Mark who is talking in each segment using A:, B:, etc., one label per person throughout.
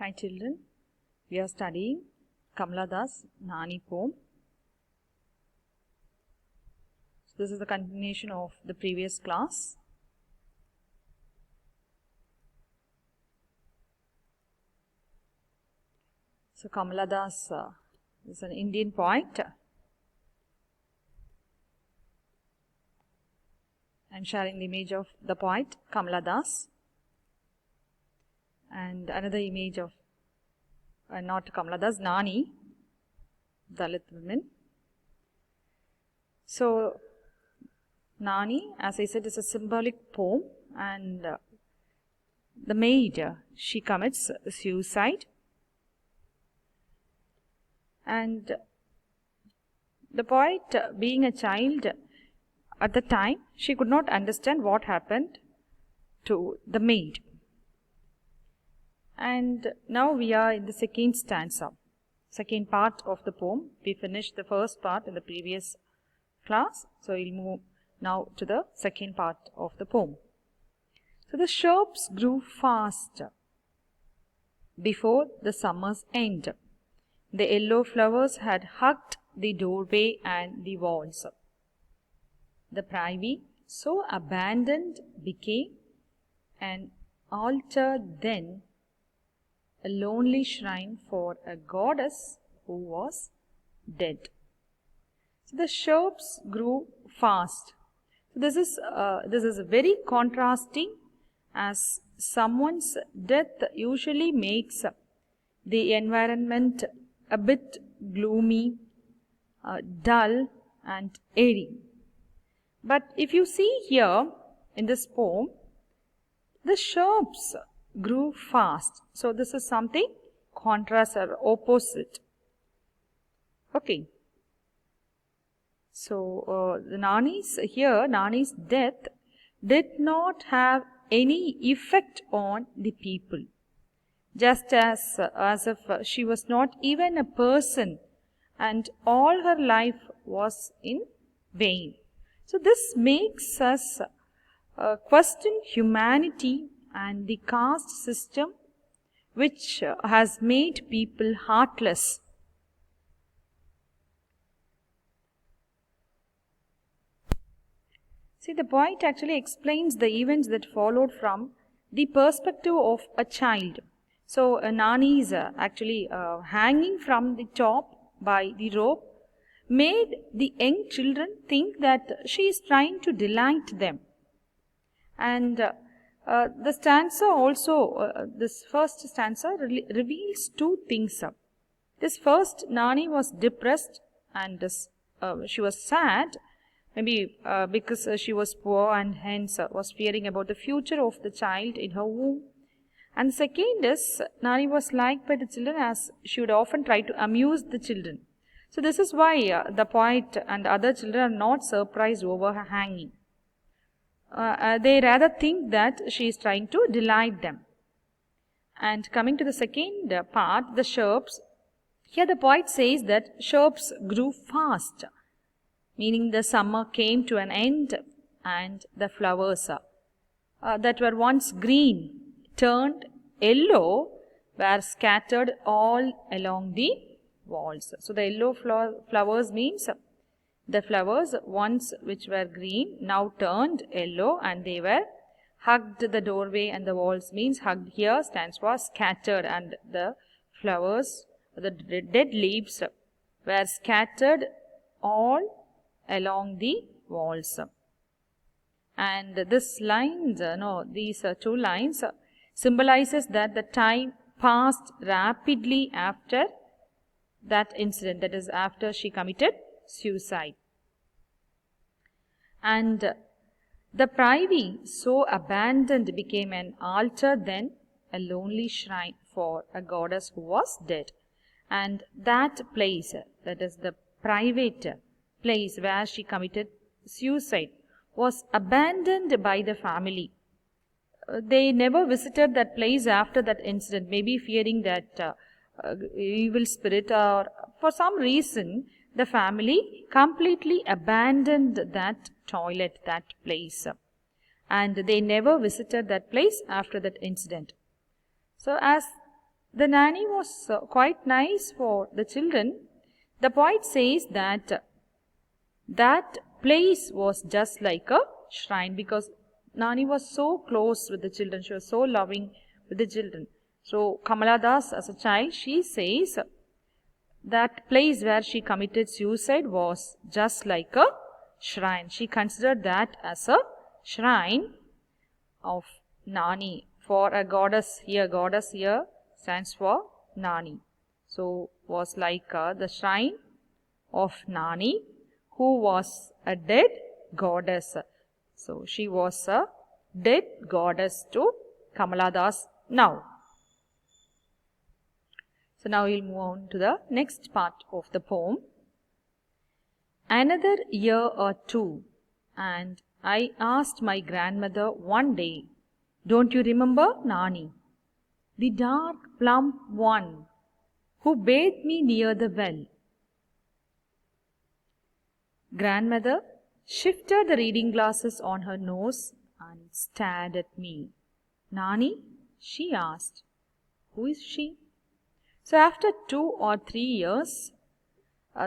A: Hi children, we are studying Kamala's Nani poem. So this is the continuation of the previous class. So Kamala is an Indian poet. I am sharing the image of the poet Kamala and another image of not Kamala, Nani, Dalit women. So Nani, as I said, is a symbolic poem, and the maid, she commits suicide, and the poet, being a child at the time, she could not understand what happened to the maid. And now we are in the second stanza, second part of the poem. We finished the first part in the previous class, so we'll move now to the second part of the poem. So the shrubs grew fast before the summer's end. The yellow flowers had hugged the doorway and the walls. The privy, so abandoned, became an altar then, a lonely shrine for a goddess who was dead. So the shrubs grew fast. So this is very contrasting, as someone's death usually makes the environment a bit gloomy, dull and airy. But if you see here in this poem, the shrubs grew fast. So this is something contrast or opposite. Okay. So Nani's death did not have any effect on the people, just as if she was not even a person and all her life was in vain. So this makes us question humanity and the caste system, which has made people heartless. See, the poet actually explains the events that followed from the perspective of a child. So Nani is actually hanging from the top by the rope, made the young children think that she is trying to delight them. And the stanza also, this first stanza reveals two things. This first, Nani was depressed and she was sad, maybe because she was poor and hence was fearing about the future of the child in her womb. And the second is, Nani was liked by the children as she would often try to amuse the children. So this is why the poet and other children are not surprised over her hanging. They rather think that she is trying to delight them. And coming to the second part, the shrubs, here the poet says that shrubs grew fast, meaning the summer came to an end and the flowers that were once green turned yellow were scattered all along the walls. So the yellow flowers means the flowers once which were green now turned yellow and they were hugged the doorway and the walls, means hugged here stands for scattered, and the flowers, the dead leaves were scattered all along the walls. And this lines, these two lines symbolizes that the time passed rapidly after that incident, that is after she committed suicide. And the privy, so abandoned, became an altar then, a lonely shrine for a goddess who was dead. And that place, that is the private place where she committed suicide, was abandoned by the family. They never visited that place after that incident, maybe fearing that evil spirit, or for some reason the family completely abandoned that toilet, that place, and they never visited that place after that incident. So as the nanny was quite nice for the children. The poet says that that place was just like a shrine, because Nani was so close with the children. She was so loving with the children. So Kamala Das, as a child, she says that place where she committed suicide was just like a shrine. She considered that as a shrine of Nani. For a goddess here stands for Nani. So was like the shrine of Nani, who was a dead goddess. So she was a dead goddess to Kamala Das now. So now we'll move on to the next part of the poem. Another year or two, and I asked my grandmother one day, don't you remember Nani, the dark plump one who bathed me near the well? Grandmother shifted the reading glasses on her nose and stared at me. Nani, she asked. Who is she? So after 2 or 3 years,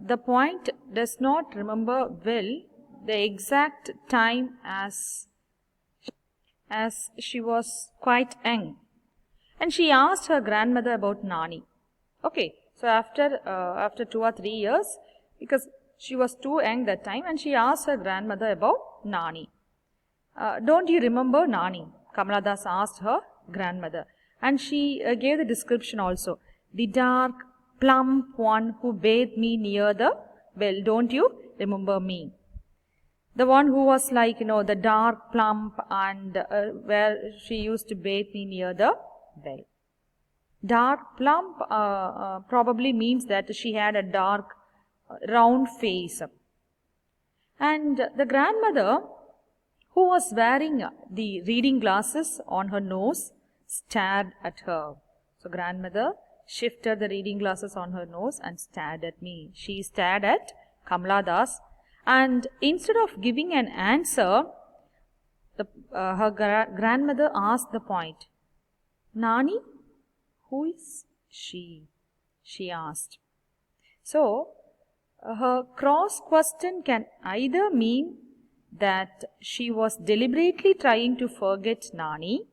A: the poet does not remember well the exact time as she was quite young. And she asked her grandmother about Nani. Okay, so after 2 or 3 years, because she was too young that time, and she asked her grandmother about Nani. Don't you remember Nani? Kamala Das asked her grandmother. And she gave the description also. The dark, plump one who bathed me near the well. Don't you remember me? The one who was like, the dark, plump, and where she used to bathe me near the well. Dark, plump probably means that she had a dark, round face. And the grandmother, who was wearing the reading glasses on her nose, stared at her. So grandmother shifted the reading glasses on her nose and stared at me. She stared at Kamala Das, and instead of giving an answer, her grandmother asked the poet, Nani, who is she? She asked. So her cross question can either mean that she was deliberately trying to forget Nani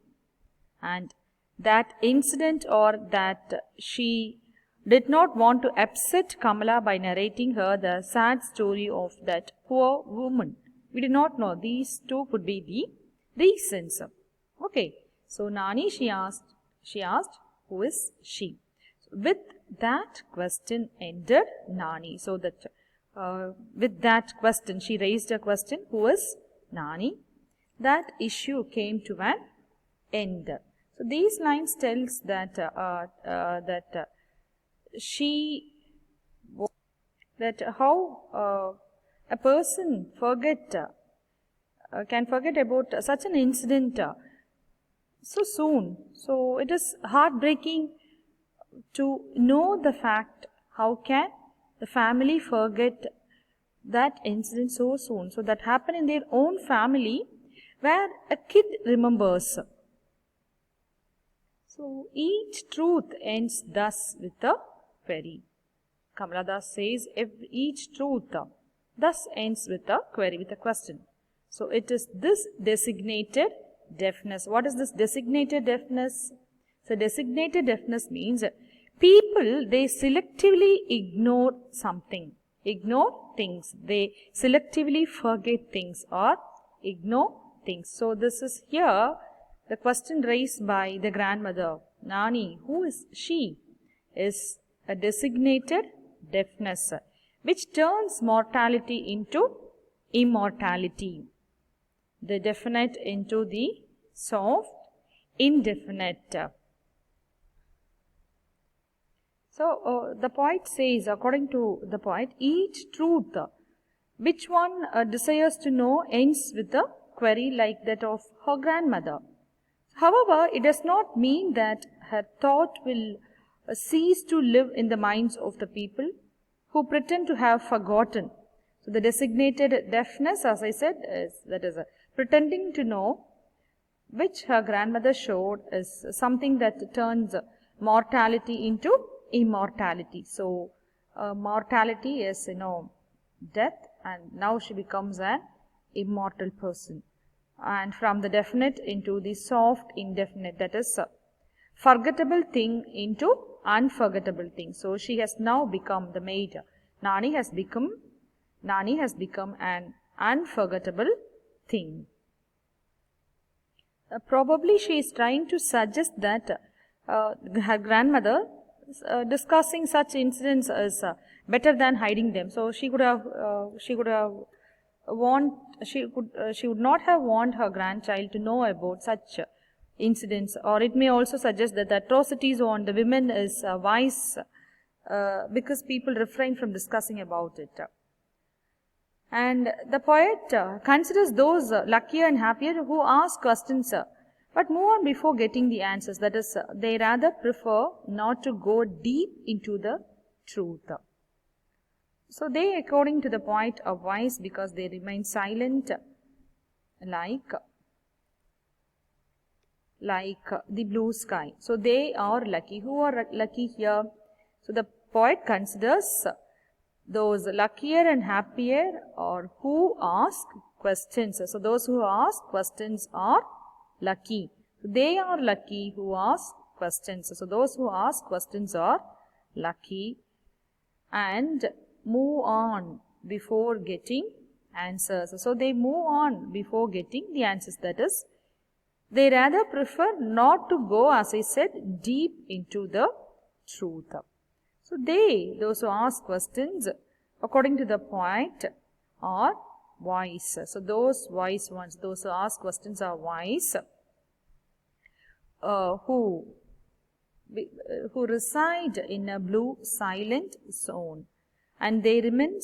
A: and that incident, or that she did not want to upset Kamala by narrating her the sad story of that poor woman. We do not know. These two could be the reasons. Okay. So Nani, she asked, who is she? So with that question ended Nani. So that with that question, she raised a question, who is Nani? That issue came to an end. So these lines tells that how a person can forget about such an incident so soon. So it is heartbreaking to know the fact, how can the family forget that incident so soon? So that happened in their own family, where a kid remembers. So each truth ends thus with a query. Kamala Das says each truth thus ends with a query, with a question. So it is this designated deafness. What is this designated deafness? So designated deafness means people, they selectively ignore something, ignore things. They selectively forget things or ignore things. So this is here the question raised by the grandmother, Nani, who is she, is a designated deafness, which turns mortality into immortality, the definite into the soft, indefinite. So the poet says, according to the poet, each truth which one desires to know ends with a query like that of her grandmother. However, it does not mean that her thought will cease to live in the minds of the people who pretend to have forgotten. So the designated deafness, as I said, is pretending to know, which her grandmother showed, is something that turns mortality into immortality. So, mortality is, death, and now she becomes an immortal person. And from the definite into the soft indefinite, that is forgettable thing into unforgettable thing. So, she has now become the maid. Nani has become an unforgettable thing. Probably she is trying to suggest that her grandmother discussing such incidents is better than hiding them. So she would not have warned her grandchild to know about such incidents. Or it may also suggest that the atrocities on the women is wise because people refrain from discussing about it. And the poet considers those luckier and happier who ask questions but move on before getting the answers. That is, they rather prefer not to go deep into the truth. So they, according to the poet, are wise because they remain silent like the blue sky. So they are lucky. Who are lucky here? So the poet considers those luckier and happier or who ask questions. So those who ask questions are lucky. They are lucky who ask questions. So those who ask questions are lucky and move on before getting answers. So they move on before getting the answers. That is, they rather prefer not to go, as I said, deep into the truth. So those who ask questions, according to the poet, are wise. So those wise ones, those who ask questions are wise, who reside in a blue silent zone, and they remain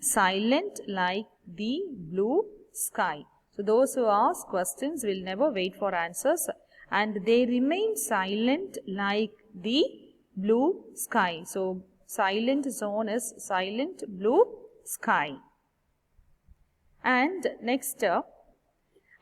A: silent like the blue sky. So those who ask questions will never wait for answers, and they remain silent like the blue sky. So silent zone is silent blue sky. And next,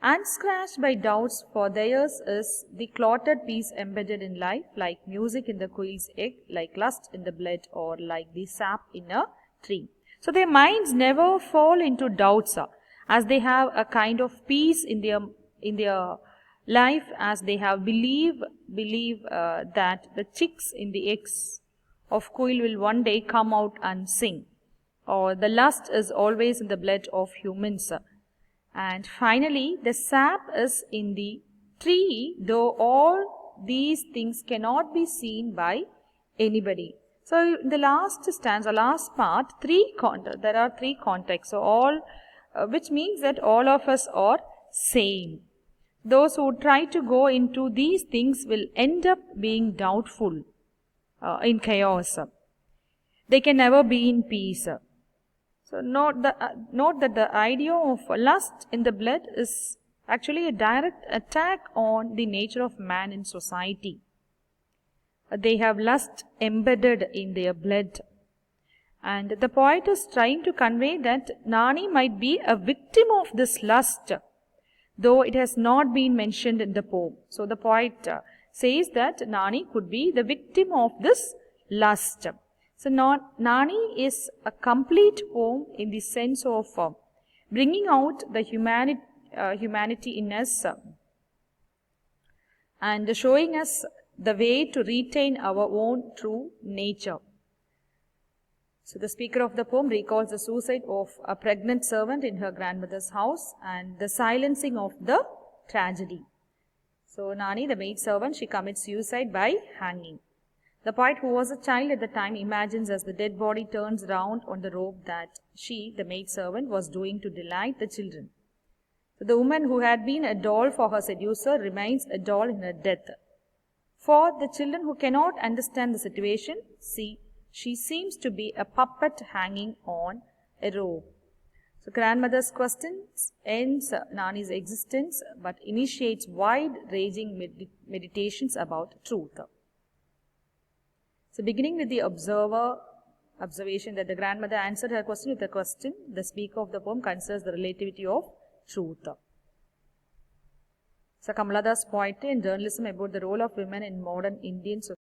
A: unscratched by doubts, for theirs is the clotted peace embedded in life, like music in the quail's egg, like lust in the blood, or like the sap in a tree. So their minds never fall into doubts, as they have a kind of peace in their life, as they have believe that the chicks in the eggs of quail will one day come out and sing, or the lust is always in the blood of humans. And finally, the sap is in the tree, though all these things cannot be seen by anybody. So in the last stanza, last part, there are three contexts. So all, which means that all of us are same. Those who try to go into these things will end up being doubtful, in chaos. They can never be in peace. So note that the idea of lust in the blood is actually a direct attack on the nature of man in society. They have lust embedded in their blood. And the poet is trying to convey that Nani might be a victim of this lust, though it has not been mentioned in the poem. So the poet says that Nani could be the victim of this lust. So Nani is a complete poem in the sense of bringing out the humanity in us and showing us the way to retain our own true nature. So the speaker of the poem recalls the suicide of a pregnant servant in her grandmother's house and the silencing of the tragedy. So Nani, the maid servant, she commits suicide by hanging. The poet, who was a child at the time, imagines as the dead body turns round on the rope that she, the maid servant, was doing to delight the children. So the woman who had been a doll for her seducer remains a doll in her death. For the children who cannot understand the situation, she seems to be a puppet hanging on a rope. So grandmother's questions ends Nani's existence but initiates wide-ranging meditations about truth. So beginning with the observation that the grandmother answered her question with a question, the speaker of the poem considers the relativity of truth. So Kamala Das poetry and journalism about the role of women in modern Indian society.